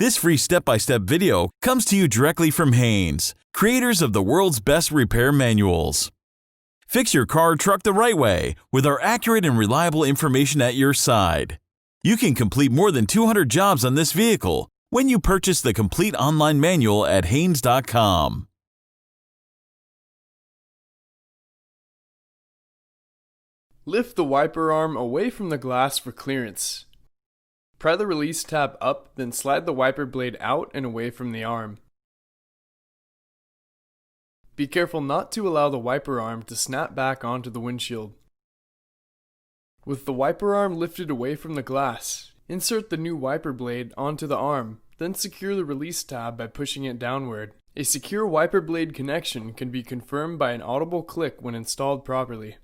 This free step-by-step video comes to you directly from Haynes, creators of the world's best repair manuals. Fix your car or truck the right way with our accurate and reliable information at your side. You can complete more than 200 jobs on this vehicle when you purchase the complete online manual at Haynes.com. Lift the wiper arm away from the glass for clearance. Pry the release tab up, then slide the wiper blade out and away from the arm. Be careful not to allow the wiper arm to snap back onto the windshield. With the wiper arm lifted away from the glass, insert the new wiper blade onto the arm, then secure the release tab by pushing it downward. A secure wiper blade connection can be confirmed by an audible click when installed properly.